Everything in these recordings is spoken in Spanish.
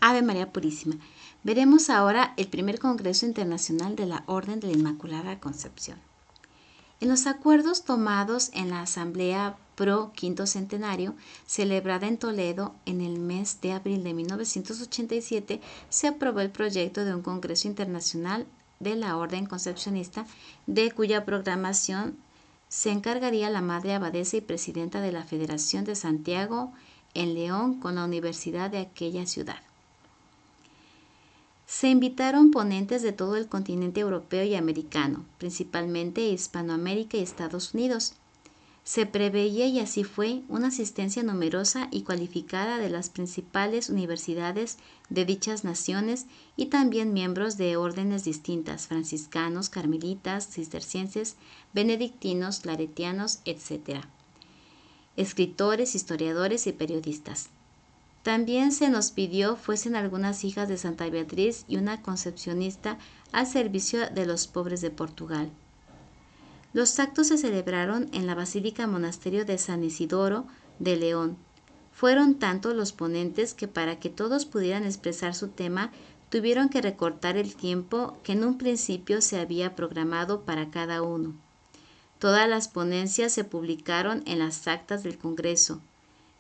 Ave María Purísima. Veremos ahora el primer Congreso Internacional de la Orden de la Inmaculada Concepción. En los acuerdos tomados en la Asamblea Pro Quinto Centenario, celebrada en Toledo en el mes de abril de 1987, se aprobó el proyecto de un Congreso Internacional de la Orden Concepcionista, de cuya programación se encargaría la Madre Abadesa y Presidenta de la Federación de Santiago en León con la Universidad de aquella ciudad. Se invitaron ponentes de todo el continente europeo y americano, principalmente Hispanoamérica y Estados Unidos. Se preveía, y así fue, una asistencia numerosa y cualificada de las principales universidades de dichas naciones y también miembros de órdenes distintas, franciscanos, carmelitas, cistercienses, benedictinos, claretianos, etc. Escritores, historiadores y periodistas. También se nos pidió fuesen algunas hijas de Santa Beatriz y una concepcionista al servicio de los pobres de Portugal. Los actos se celebraron en la Basílica Monasterio de San Isidoro de León. Fueron tantos los ponentes que para que todos pudieran expresar su tema tuvieron que recortar el tiempo que en un principio se había programado para cada uno. Todas las ponencias se publicaron en las actas del Congreso.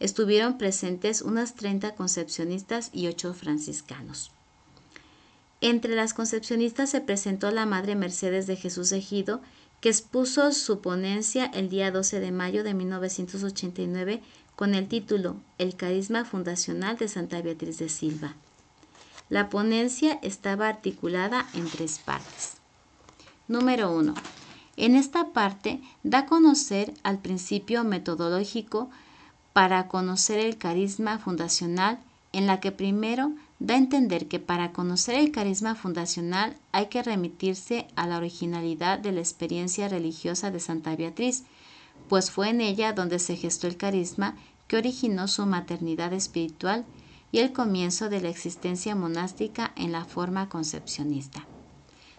Estuvieron presentes unas 30 concepcionistas y 8 franciscanos. Entre las concepcionistas se presentó la Madre Mercedes de Jesús Ejido, que expuso su ponencia el día 12 de mayo de 1989 con el título El carisma fundacional de Santa Beatriz de Silva. La ponencia estaba articulada en 3 partes. Número 1. En esta parte da a conocer al principio metodológico para conocer el carisma fundacional, en la que primero da a entender que para conocer el carisma fundacional hay que remitirse a la originalidad de la experiencia religiosa de Santa Beatriz, pues fue en ella donde se gestó el carisma que originó su maternidad espiritual y el comienzo de la existencia monástica en la forma concepcionista.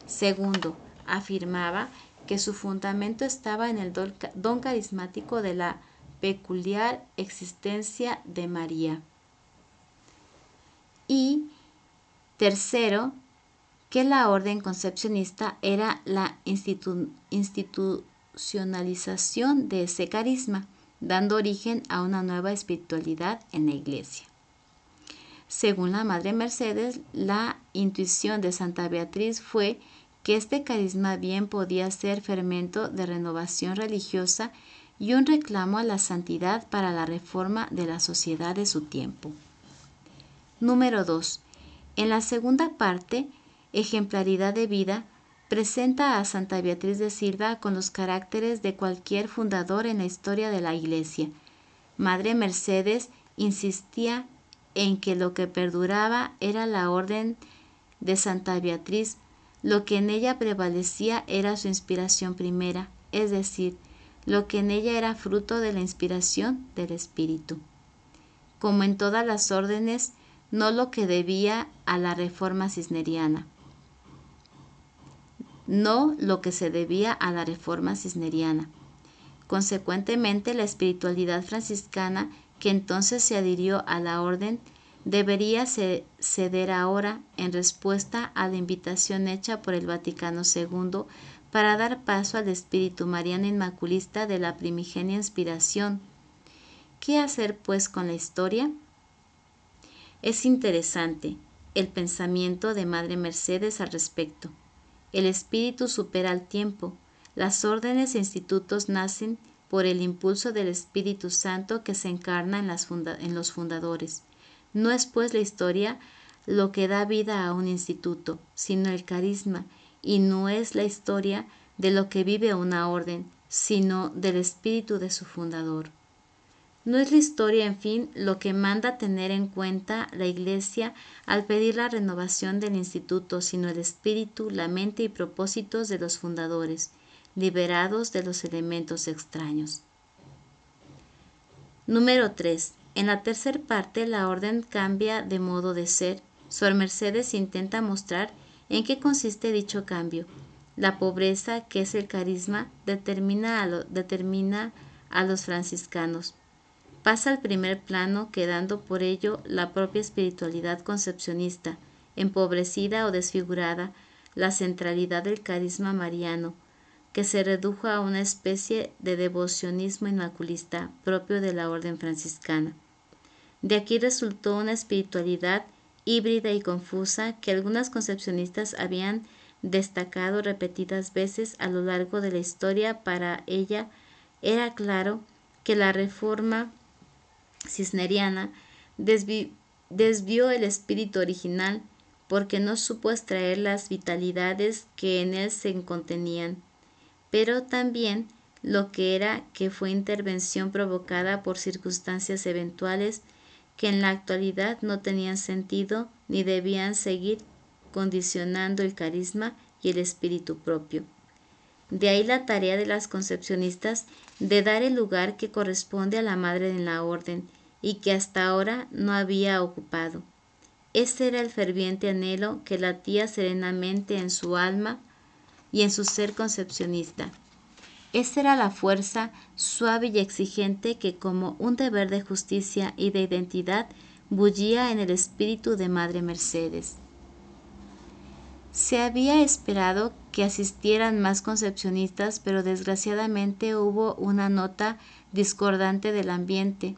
Segundo, afirmaba que su fundamento estaba en el don carismático de la peculiar existencia de María. Y tercero, que la orden concepcionista era la institucionalización de ese carisma, dando origen a una nueva espiritualidad en la Iglesia. Según la Madre Mercedes, la intuición de Santa Beatriz fue que este carisma bien podía ser fermento de renovación religiosa y un reclamo a la santidad para la reforma de la sociedad de su tiempo. Número 2. En la segunda parte, Ejemplaridad de vida, presenta a Santa Beatriz de Silva con los caracteres de cualquier fundador en la historia de la Iglesia. Madre Mercedes insistía en que lo que perduraba era la orden de Santa Beatriz, lo que en ella prevalecía era su inspiración primera, es decir, lo que en ella era fruto de la inspiración del Espíritu. Como en todas las órdenes, no lo que debía a la reforma cisneriana. No lo que se debía a la reforma cisneriana. Consecuentemente, la espiritualidad franciscana, que entonces se adhirió a la orden, debería ceder ahora en respuesta a la invitación hecha por el Vaticano II para dar paso al espíritu mariano inmaculista de la primigenia inspiración. ¿Qué hacer, pues, con la historia? Es interesante el pensamiento de Madre Mercedes al respecto. El espíritu supera al tiempo. Las órdenes e institutos nacen por el impulso del Espíritu Santo que se encarna en los fundadores. No es, pues, la historia lo que da vida a un instituto, sino el carisma, y no es la historia de lo que vive una orden, sino del espíritu de su fundador. No es la historia, en fin, lo que manda tener en cuenta la Iglesia al pedir la renovación del instituto, sino el espíritu, la mente y propósitos de los fundadores, liberados de los elementos extraños. Número 3. En la tercera parte, la orden cambia de modo de ser. Sor Mercedes intenta mostrar en qué consiste dicho cambio. La pobreza, que es el carisma, determina a los franciscanos. pasa al primer plano, quedando por ello la propia espiritualidad concepcionista, empobrecida o desfigurada, la centralidad del carisma mariano, que se redujo a una especie de devocionismo inmaculista propio de la orden franciscana. De aquí resultó una espiritualidad híbrida y confusa que algunas concepcionistas habían destacado repetidas veces a lo largo de la historia. Para ella era claro que la reforma cisneriana desvió el espíritu original porque no supo extraer las vitalidades que en él se contenían, pero también lo que era que fue intervención provocada por circunstancias eventuales que en la actualidad no tenían sentido ni debían seguir condicionando el carisma y el espíritu propio. De ahí la tarea de las concepcionistas de dar el lugar que corresponde a la madre en la orden y que hasta ahora no había ocupado. Ese era el ferviente anhelo que latía serenamente en su alma y en su ser concepcionista. Esa era la fuerza suave y exigente que, como un deber de justicia y de identidad, bullía en el espíritu de Madre Mercedes. Se había esperado que asistieran más concepcionistas, pero desgraciadamente hubo una nota discordante del ambiente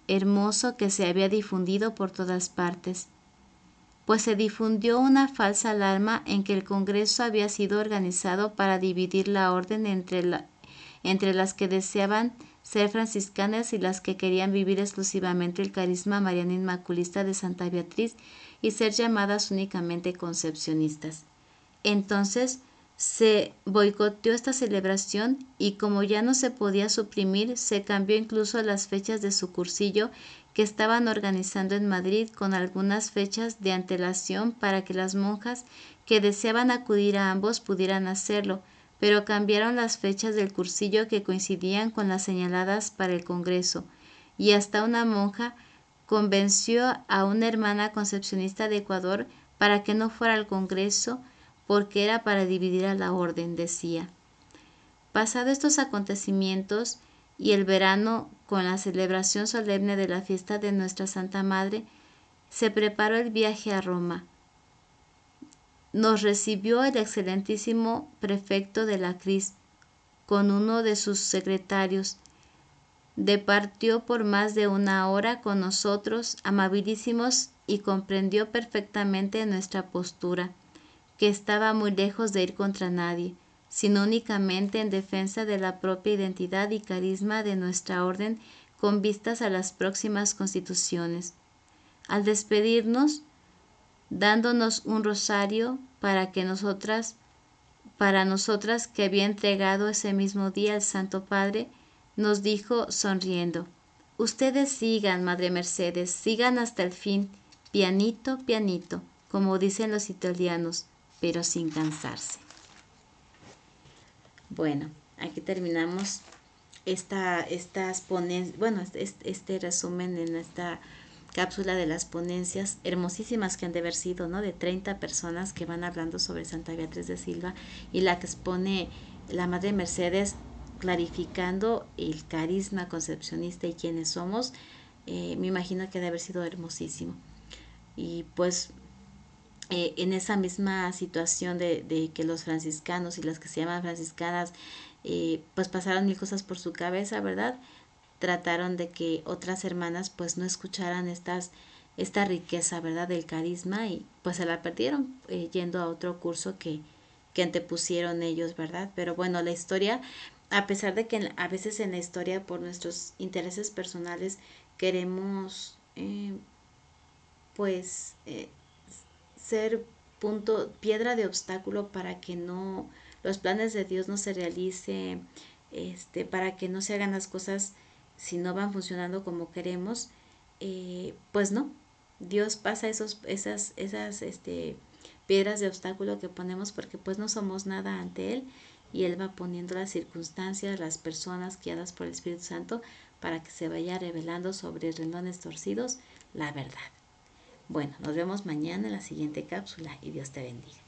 hermoso que se había difundido por todas partes, pues se difundió una falsa alarma en que el Congreso había sido organizado para dividir la orden entre las que deseaban ser franciscanas y las que querían vivir exclusivamente el carisma mariano inmaculista de Santa Beatriz y ser llamadas únicamente concepcionistas. Entonces se boicoteó esta celebración y, como ya no se podía suprimir, se cambió incluso las fechas de su cursillo que estaban organizando en Madrid con algunas fechas de antelación para que las monjas que deseaban acudir a ambos pudieran hacerlo, pero cambiaron las fechas del cursillo que coincidían con las señaladas para el Congreso, y hasta una monja convenció a una hermana concepcionista de Ecuador para que no fuera al Congreso porque era para dividir a la orden, decía. Pasado estos acontecimientos y el verano con la celebración solemne de la fiesta de Nuestra Santa Madre, se preparó el viaje a Roma. Nos recibió el excelentísimo prefecto de la Cris con uno de sus secretarios. Departió por más de una hora con nosotros, amabilísimos, y comprendió perfectamente nuestra postura, que estaba muy lejos de ir contra nadie, sino únicamente en defensa de la propia identidad y carisma de nuestra orden con vistas a las próximas constituciones. Al despedirnos, dándonos un rosario para nosotras que había entregado ese mismo día al Santo Padre, nos dijo sonriendo: ustedes sigan, Madre Mercedes, sigan hasta el fin, pianito, pianito, como dicen los italianos, pero sin cansarse. Bueno, aquí terminamos estas ponencias, bueno, este resumen en esta cápsula de las ponencias hermosísimas que han de haber sido, ¿no? De 30 personas que van hablando sobre Santa Beatriz de Silva y la que expone la Madre Mercedes, clarificando el carisma concepcionista y quiénes somos. Me imagino que ha de haber sido hermosísimo. Y pues en esa misma situación de que los franciscanos y las que se llaman franciscanas pues pasaron mil cosas por su cabeza, ¿verdad? Trataron de que otras hermanas pues no escucharan esta riqueza, ¿verdad? Del carisma, y pues se la perdieron yendo a otro curso que antepusieron ellos, ¿verdad? Pero bueno, la historia, a pesar de que a veces en la historia por nuestros intereses personales queremos pues ser piedra de obstáculo para que no los planes de Dios no se realicen, para que no se hagan las cosas si no van funcionando como queremos, pues no, Dios pasa esas piedras de obstáculo que ponemos porque pues no somos nada ante Él, y Él va poniendo las circunstancias, las personas guiadas por el Espíritu Santo para que se vaya revelando sobre rendones torcidos la verdad. Bueno, nos vemos mañana en la siguiente cápsula y Dios te bendiga.